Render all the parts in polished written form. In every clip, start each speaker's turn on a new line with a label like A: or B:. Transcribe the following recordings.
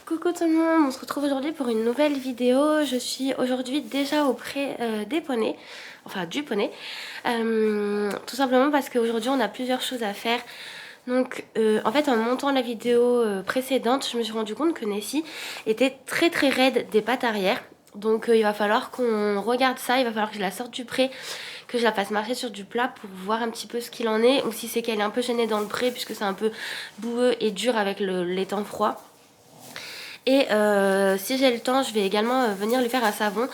A: Coucou tout le monde, on se retrouve aujourd'hui pour une nouvelle vidéo. Je suis aujourd'hui déjà auprès des poneys, enfin du poney, tout simplement parce qu'aujourd'hui on a plusieurs choses à faire. Donc en fait en montant la vidéo précédente, je me suis rendu compte que Nessie était très raide des pattes arrière. Donc il va falloir qu'on regarde ça, il va falloir que je la sorte du pré, que je la fasse marcher sur du plat pour voir un petit peu ce qu'il en est, ou si c'est qu'elle est un peu gênée dans le pré puisque c'est un peu boueux et dur avec les temps froids. Et si j'ai le temps, je vais également venir lui faire un savon,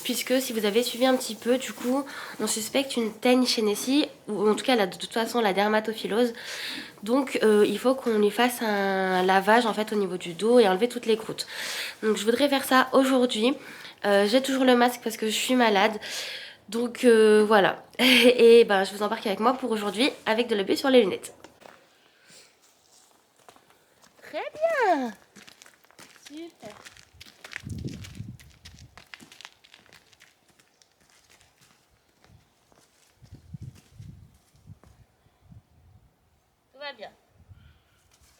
A: puisque si vous avez suivi un petit peu, du coup, on suspecte une teigne chez Nessie, ou en tout cas, de toute façon, la dermatophyllose. Donc, il faut qu'on lui fasse un lavage en fait au niveau du dos et enlever toutes les croûtes. Donc, je voudrais faire ça aujourd'hui. J'ai toujours le masque parce que je suis malade. Donc, voilà. Et ben, je vous embarque avec moi pour aujourd'hui avec de l'eau sur les lunettes. Très bien! Super! Tout va bien.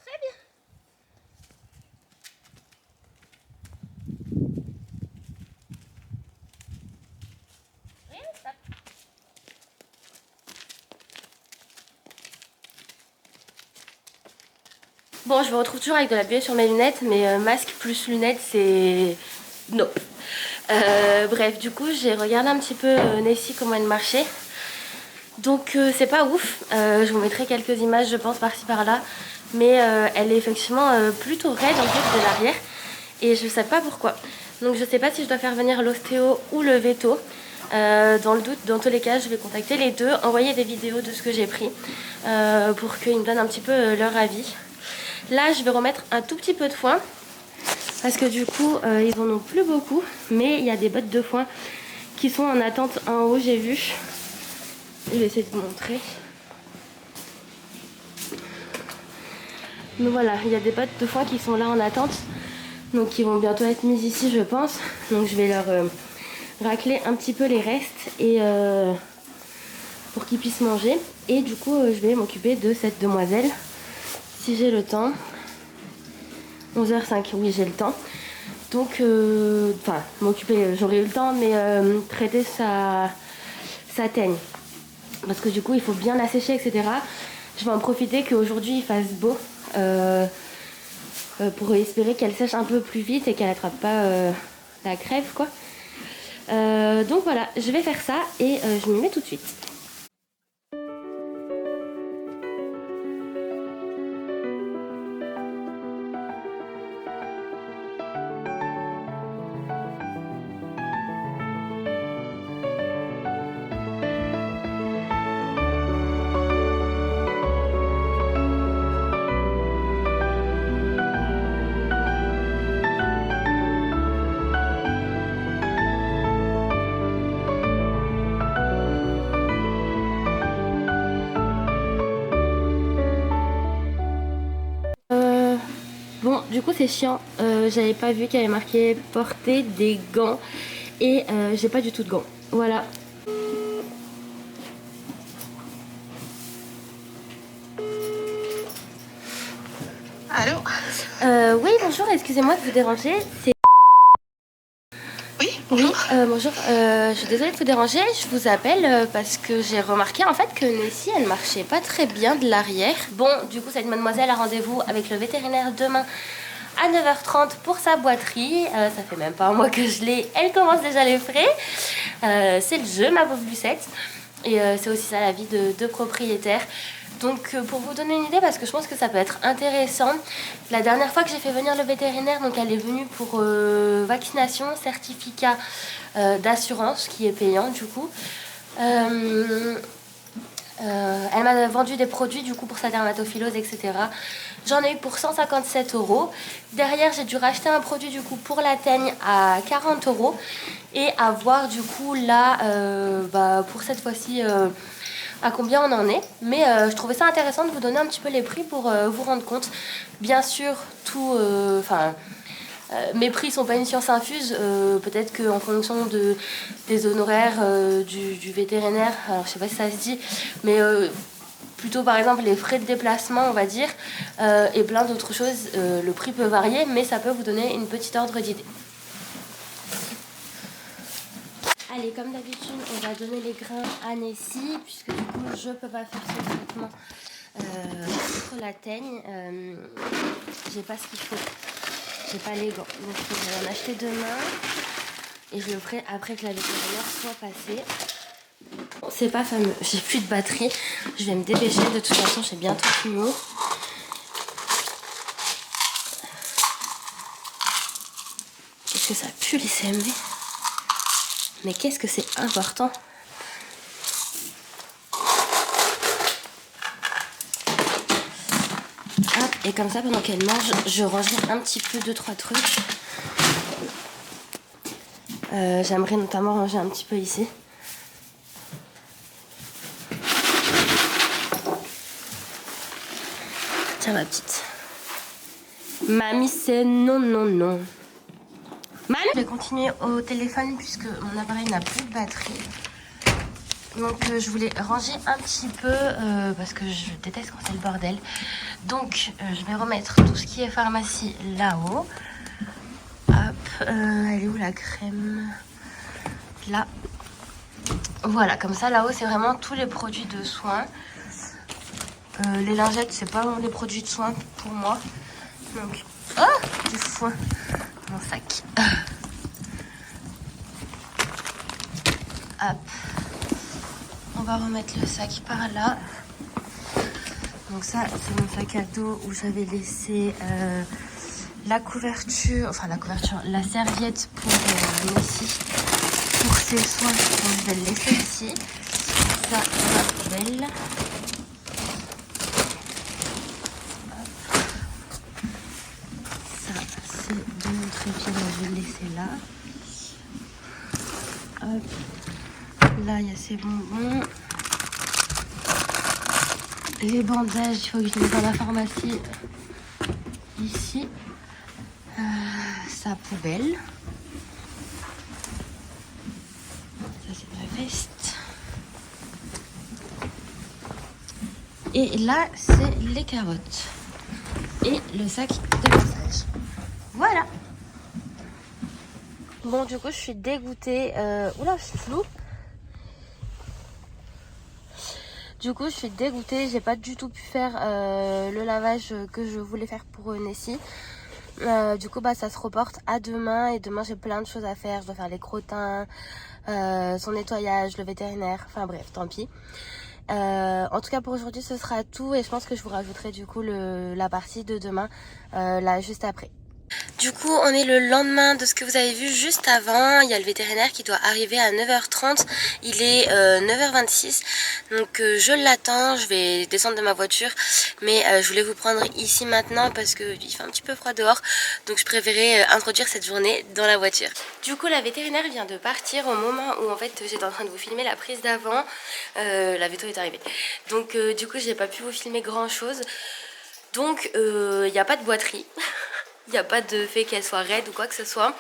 A: Très bien. Oui, ça. Bon, je me retrouve toujours avec de la buée sur mes lunettes, mais masque plus lunettes, c'est... Nope. Bref, du coup, j'ai regardé un petit peu Nessie, comment elle marchait. Donc, c'est pas ouf. Je vous mettrai quelques images, je pense, par-ci par-là. Mais elle est effectivement plutôt raide en fait de l'arrière. Et je sais pas pourquoi. Donc, je sais pas si je dois faire venir l'ostéo ou le veto. Dans le doute, dans tous les cas, je vais contacter les deux, envoyer des vidéos de ce que j'ai pris pour qu'ils me donnent un petit peu leur avis. Là, je vais remettre un tout petit peu de foin parce que du coup, ils en ont plus beaucoup. Mais il y a des bottes de foin qui sont en attente en haut, j'ai vu. Je vais essayer de vous montrer. Donc voilà, il y a des bottes de foin qui sont là en attente. Donc qui vont bientôt être mises ici, je pense. Donc je vais leur racler un petit peu les restes et pour qu'ils puissent manger. Et du coup, je vais m'occuper de cette demoiselle si j'ai le temps. 11h05, oui j'ai le temps. Donc, enfin, m'occuper, j'aurai eu le temps, mais traiter sa teigne. Parce que du coup, il faut bien la sécher, etc. Je vais en profiter qu'aujourd'hui il fasse beau pour espérer qu'elle sèche un peu plus vite et qu'elle attrape pas la crève, quoi. Donc voilà, je vais faire ça et je m'y mets tout de suite. Bon, du coup c'est chiant, j'avais pas vu qu'il y avait marqué porter des gants et j'ai pas du tout de gants. Voilà.
B: Allô?
A: Oui, bonjour, excusez-moi de vous déranger.
B: Oui,
A: Oui,
B: bonjour.
A: bonjour, je suis désolée de vous déranger, je vous appelle parce que j'ai remarqué en fait que Nessie elle marchait pas très bien de l'arrière. Bon, du coup cette mademoiselle a rendez-vous avec le vétérinaire demain à 9h30 pour sa boiterie. Ça fait même pas un mois que je l'ai, elle commence déjà les frais. C'est le jeu, ma pauvre Lucette. Et c'est aussi ça la vie de propriétaire. Donc pour vous donner une idée, parce que je pense que ça peut être intéressant, la dernière fois que j'ai fait venir le vétérinaire, donc elle est venue pour vaccination, certificat d'assurance qui est payant du coup. Elle m'a vendu des produits du coup pour sa dermatophyllose, etc. J'en ai eu pour 157 €. Derrière, j'ai dû racheter un produit du coup pour la teigne à 40 € et à voir du coup là, pour cette fois-ci, à combien on en est. Mais je trouvais ça intéressant de vous donner un petit peu les prix pour vous rendre compte. Bien sûr, tout, mes prix sont pas une science infuse, peut-être qu'en fonction des honoraires du vétérinaire, alors je sais pas si ça se dit, mais plutôt par exemple les frais de déplacement on va dire, et plein d'autres choses. Le prix peut varier mais ça peut vous donner une petite ordre d'idée. Allez, comme d'habitude, on va donner les grains à Nessie, puisque du coup, je peux pas faire ce traitement contre la teigne. J'ai pas ce qu'il faut. J'ai pas les gants. Donc, je vais en acheter demain. Et je le ferai après que la vétérinaire soit passée. Bon, c'est pas fameux. J'ai plus de batterie. Je vais me dépêcher. De toute façon, j'ai bientôt fini. Qu'est-ce que ça pue les CMV? Mais qu'est-ce que c'est important. Hop, et comme ça, pendant qu'elle mange, je rangerai un petit peu 2-3 trucs. J'aimerais notamment ranger un petit peu ici. Tiens ma petite. Mamie, c'est non, non, non. Mamie, je vais continuer au téléphone puisque mon appareil n'a plus de batterie. Donc je voulais ranger un petit peu parce que je déteste quand c'est le bordel. Donc je vais remettre tout ce qui est pharmacie là-haut. Hop, elle est où la crème? Là. Voilà, comme ça là-haut c'est vraiment tous les produits de soins. Les lingettes c'est pas vraiment les produits de soins pour moi. Donc, oh, du foin. Mon sac. Hop. On va remettre le sac par là. Donc ça, c'est mon sac à dos où j'avais laissé la couverture, la serviette pour Nessie, pour ses soins. Donc je vais le laisser ici. Ça, dans la poubelle. Ça, c'est de mon trépied, donc je vais le laisser là. Hop. Là, il y a ses bonbons. Les bandages, il faut que je les mette dans la pharmacie. Ici. Sa poubelle. Ça, c'est ma veste. Et là, c'est les carottes. Et le sac de massage. Voilà. Bon, du coup, je suis dégoûtée. Oula, je suis floue. Du coup, je suis dégoûtée. J'ai pas du tout pu faire le lavage que je voulais faire pour Nessie. Du coup, bah, ça se reporte à demain. Et demain, j'ai plein de choses à faire. Je dois faire les crottins, son nettoyage, le vétérinaire. Enfin bref, tant pis. En tout cas, pour aujourd'hui, ce sera tout. Et je pense que je vous rajouterai du coup la partie de demain, là, juste après. Du coup, on est le lendemain de ce que vous avez vu juste avant. Il y a le vétérinaire qui doit arriver à 9h30. Il est 9h26. Donc je l'attends. Je vais descendre de ma voiture. Mais je voulais vous prendre ici maintenant parce qu'il fait un petit peu froid dehors. Donc je préférais introduire cette journée dans la voiture. Du coup, la vétérinaire vient de partir au moment où en fait j'étais en train de vous filmer la prise d'avant. La véto est arrivée. Donc du coup, j'ai pas pu vous filmer grand chose. Donc il n'y a pas de boiterie. Il n'y a pas de fait qu'elle soit raide ou quoi que ce soit.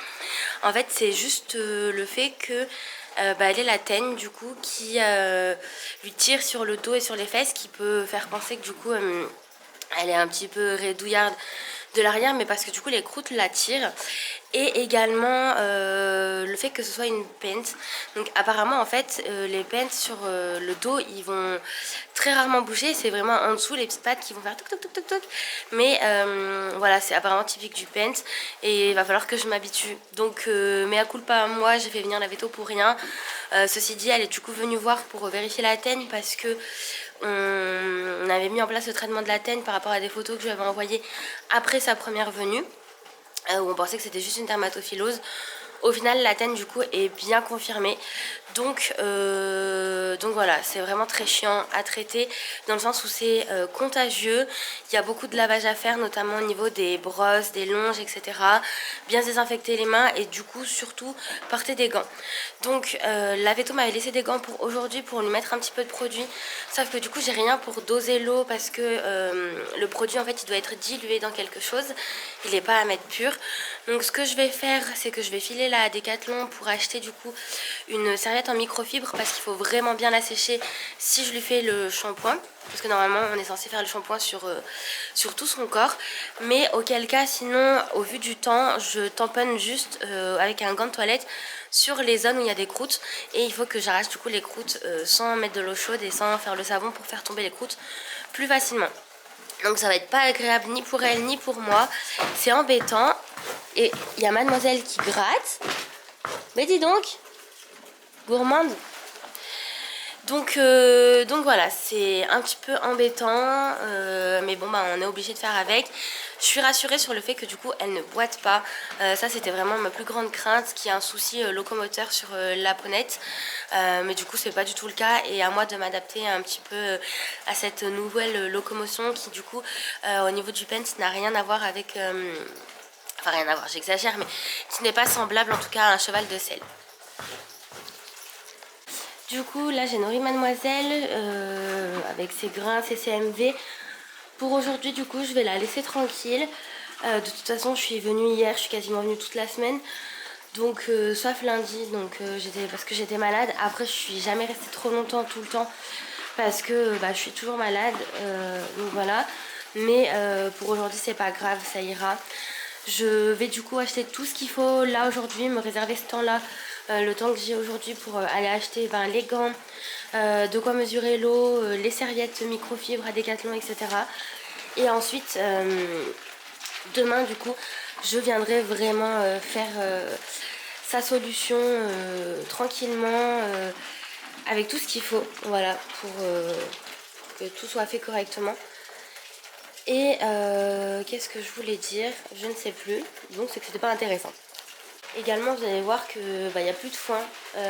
A: En fait, c'est juste le fait que elle est la teigne du coup qui lui tire sur le dos et sur les fesses, qui peut faire penser que du coup elle est un petit peu raidouillarde de l'arrière, mais parce que du coup les croûtes la tirent. Et également le fait que ce soit une pente. Donc apparemment en fait les pentes sur le dos ils vont très rarement bouger. C'est vraiment en dessous les petites pattes qui vont faire toc toc toc toc toc. Mais voilà, c'est apparemment typique du pente. Et il va falloir que je m'habitue. Donc mea culpa, moi j'ai fait venir la véto pour rien. Ceci dit, elle est du coup venue voir pour vérifier la teigne parce que on avait mis en place le traitement de la teigne par rapport à des photos que je lui avais envoyées après sa première venue. Où on pensait que c'était juste une dermatophilose. Au final, la teigne du coup est bien confirmée. Donc voilà, c'est vraiment très chiant à traiter dans le sens où c'est contagieux. Il y a beaucoup de lavage à faire, notamment au niveau des brosses, des longes, etc. Bien se désinfecter les mains et du coup surtout porter des gants. Donc la véto m'avait laissé des gants pour aujourd'hui pour lui mettre un petit peu de produit. Sauf que du coup j'ai rien pour doser l'eau parce que le produit en fait il doit être dilué dans quelque chose. Il n'est pas à mettre pur. Donc ce que je vais faire, c'est que je vais filer la Decathlon pour acheter du coup une serviette mettre en microfibre parce qu'il faut vraiment bien la sécher si je lui fais le shampoing. Parce que normalement on est censé faire le shampoing sur tout son corps. Mais auquel cas sinon au vu du temps je tamponne juste avec un gant de toilette sur les zones où il y a des croûtes. Et il faut que j'arrache du coup les croûtes sans mettre de l'eau chaude et sans faire le savon pour faire tomber les croûtes plus facilement. Donc ça va être pas agréable ni pour elle ni pour moi. C'est embêtant. Et il y a mademoiselle qui gratte. Mais dis donc, gourmande. Donc voilà, c'est un petit peu embêtant, mais bon bah on est obligé de faire avec. Je suis rassurée sur le fait que du coup elle ne boite pas. Ça c'était vraiment ma plus grande crainte, qu'il y ait un souci locomoteur sur la ponette. Mais du coup c'est pas du tout le cas et à moi de m'adapter un petit peu à cette nouvelle locomotion qui du coup au niveau du pent n'a rien à voir avec... enfin rien à voir, j'exagère, mais qui n'est pas semblable en tout cas à un cheval de selle. Du coup, là, j'ai nourri mademoiselle avec ses grains, ses CMV. Pour aujourd'hui, du coup, je vais la laisser tranquille. De toute façon, je suis venue hier, je suis quasiment venue toute la semaine. Donc, sauf lundi, donc, parce que j'étais malade. Après, je suis jamais restée trop longtemps, tout le temps, parce que je suis toujours malade. Donc voilà. Mais pour aujourd'hui, c'est pas grave, ça ira. Je vais du coup acheter tout ce qu'il faut là aujourd'hui, me réserver ce temps-là. Le temps que j'ai aujourd'hui pour aller acheter les gants, de quoi mesurer l'eau, les serviettes microfibres à Decathlon, etc. Et ensuite, demain du coup, je viendrai vraiment faire sa solution tranquillement, avec tout ce qu'il faut, voilà, pour que tout soit fait correctement. Et qu'est-ce que je voulais dire? Je ne sais plus, donc c'est que c'était pas intéressant. Également, vous allez voir que y a plus de foin, il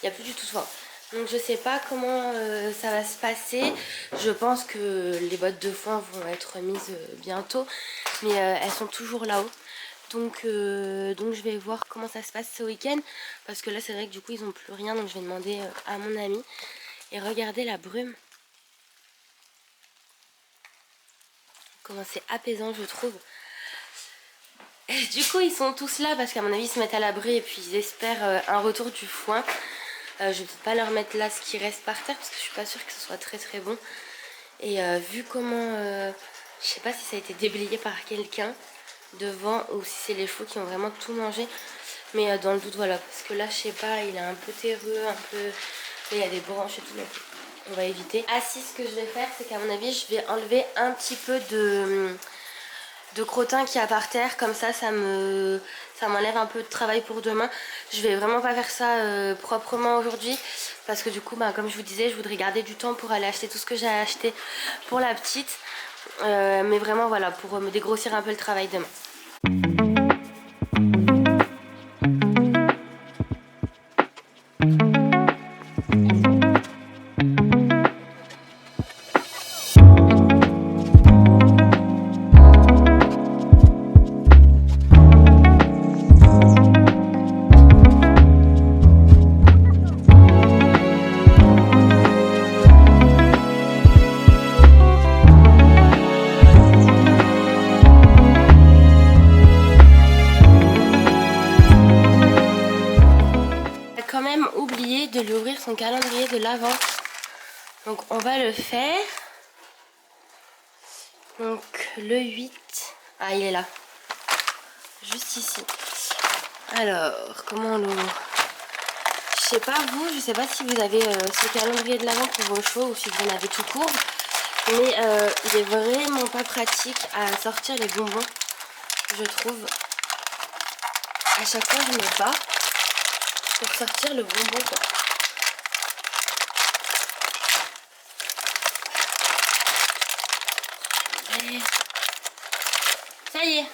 A: n'y a plus du tout de foin. Donc je sais pas comment ça va se passer. Je pense que les bottes de foin vont être mises bientôt, mais elles sont toujours là-haut. Donc je vais voir comment ça se passe ce week-end, parce que là c'est vrai que du coup ils n'ont plus rien, donc je vais demander à mon ami. Et regardez la brume, comment c'est apaisant je trouve. Du coup ils sont tous là parce qu'à mon avis ils se mettent à l'abri et puis ils espèrent un retour du foin. Je vais peut-être pas leur mettre là ce qui reste par terre parce que je suis pas sûre que ce soit très très bon. Et vu comment, je sais pas si ça a été déblayé par quelqu'un devant ou si c'est les chevaux qui ont vraiment tout mangé. Mais dans le doute voilà, parce que là je sais pas, il est un peu terreux, un peu... Il y a des branches et tout, donc on va éviter. Ah si, ce que je vais faire c'est qu'à mon avis je vais enlever un petit peu de crottin qu'il y a par terre, comme ça m'enlève un peu de travail pour demain. Je vais vraiment pas faire ça proprement aujourd'hui parce que du coup comme je vous disais, je voudrais garder du temps pour aller acheter tout ce que j'ai acheté pour la petite, mais vraiment voilà, pour me dégrossir un peu le travail demain. Quand même oublié de lui ouvrir son calendrier de l'Avent, donc on va le faire. Donc le 8, ah il est là, juste ici. Alors comment on l'ouvre? Je sais pas vous, je sais pas si vous avez ce calendrier de l'Avent pour vos chevaux ou si vous en avez tout court, mais il est vraiment pas pratique à sortir les bonbons, je trouve. À chaque fois je me bats pour sortir le bonbon quoi. Allez. Ça y est,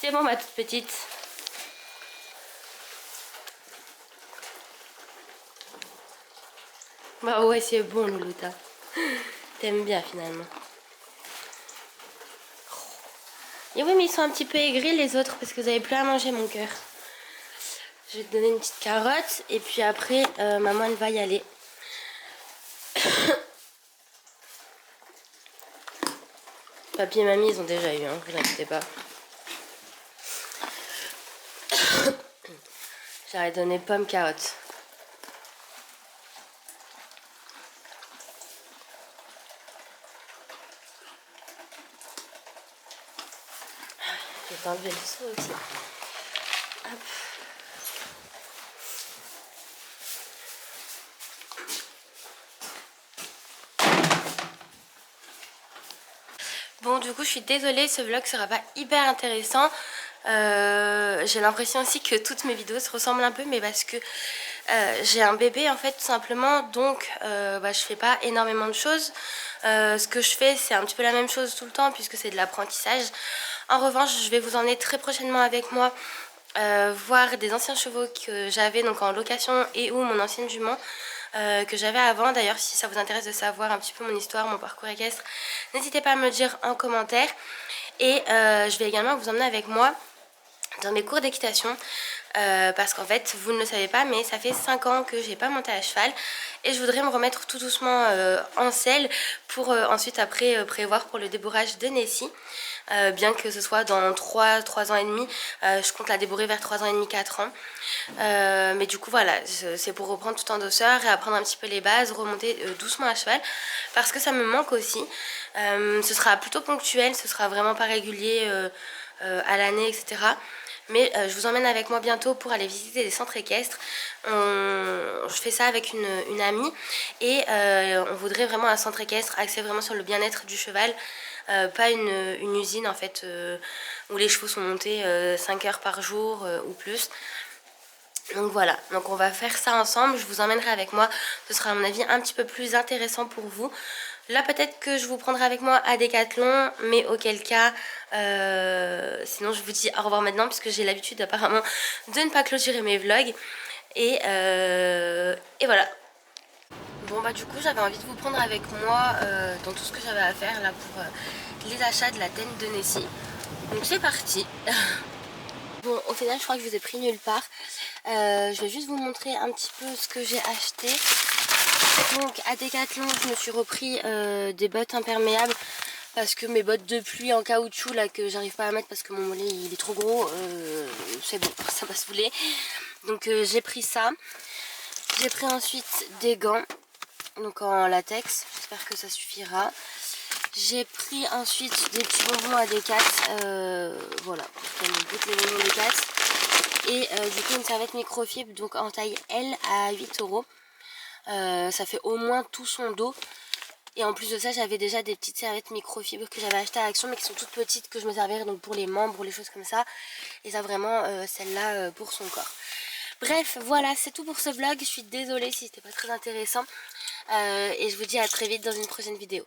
A: c'est bon ma toute petite. Bah ouais c'est bon Loulouta. T'aimes bien finalement. Et oui mais ils sont un petit peu aigris les autres parce que vous avez plus à manger mon cœur. Je vais te donner une petite carotte et puis après maman elle va y aller. Papy et mamie ils ont déjà eu, hein, vous inquiétez pas. J'aurais donné pomme carotte. vais enlever le seau aussi. Hop. Bon, du coup je suis désolée, ce vlog sera pas hyper intéressant. J'ai l'impression aussi que toutes mes vidéos se ressemblent un peu, mais parce que j'ai un bébé en fait tout simplement, donc je fais pas énormément de choses. Ce que je fais c'est un petit peu la même chose tout le temps puisque c'est de l'apprentissage. En revanche je vais vous emmener très prochainement avec moi voir des anciens chevaux que j'avais donc en location et ou mon ancienne jument que j'avais avant. D'ailleurs si ça vous intéresse de savoir un petit peu mon histoire, mon parcours équestre, n'hésitez pas à me le dire en commentaire. Et je vais également vous emmener avec moi dans mes cours d'équitation parce qu'en fait vous ne le savez pas mais ça fait 5 ans que j'ai pas monté à cheval et je voudrais me remettre tout doucement en selle pour ensuite après prévoir pour le débourrage de Nessie. Bien que ce soit dans 3 ans et demi, je compte la débourrer vers 3 ans et demi, 4 ans. Mais du coup voilà, c'est pour reprendre tout en douceur et apprendre un petit peu les bases, remonter doucement à cheval parce que ça me manque aussi. Ce sera plutôt ponctuel, ce sera vraiment pas régulier à l'année, etc. Mais je vous emmène avec moi bientôt pour aller visiter des centres équestres. Je fais ça avec une amie et on voudrait vraiment un centre équestre axé vraiment sur le bien-être du cheval. Pas une usine en fait où les chevaux sont montés 5 heures par jour ou plus. Donc voilà, donc on va faire ça ensemble, je vous emmènerai avec moi, ce sera à mon avis un petit peu plus intéressant pour vous. Là peut-être que je vous prendrai avec moi à Decathlon, mais auquel cas, sinon je vous dis au revoir maintenant puisque j'ai l'habitude apparemment de ne pas clôturer mes vlogs. Et voilà. Bon bah du coup j'avais envie de vous prendre avec moi dans tout ce que j'avais à faire là pour les achats de la tente de Nessie. Donc c'est parti. Bon au final je crois que je vous ai pris nulle part. Je vais juste vous montrer un petit peu ce que j'ai acheté. Donc à Decathlon je me suis repris des bottes imperméables parce que mes bottes de pluie en caoutchouc là que j'arrive pas à mettre parce que mon mollet il est trop gros, c'est bon, ça va se fouler. Donc j'ai pris ça. J'ai pris ensuite des gants, donc en latex, j'espère que ça suffira. J'ai pris ensuite des petits bonbons à Decat, voilà, pour qu'elle goûte les bonbons Decat. Et du coup une serviette microfibre, donc en taille L à 8 €. Ça fait au moins tout son dos. Et en plus de ça j'avais déjà des petites serviettes microfibres que j'avais achetées à Action mais qui sont toutes petites, que je me servirais donc pour les membres ou les choses comme ça. Et ça vraiment celle-là pour son corps. Bref voilà, c'est tout pour ce vlog, je suis désolée si c'était pas très intéressant. Et je vous dis à très vite dans une prochaine vidéo.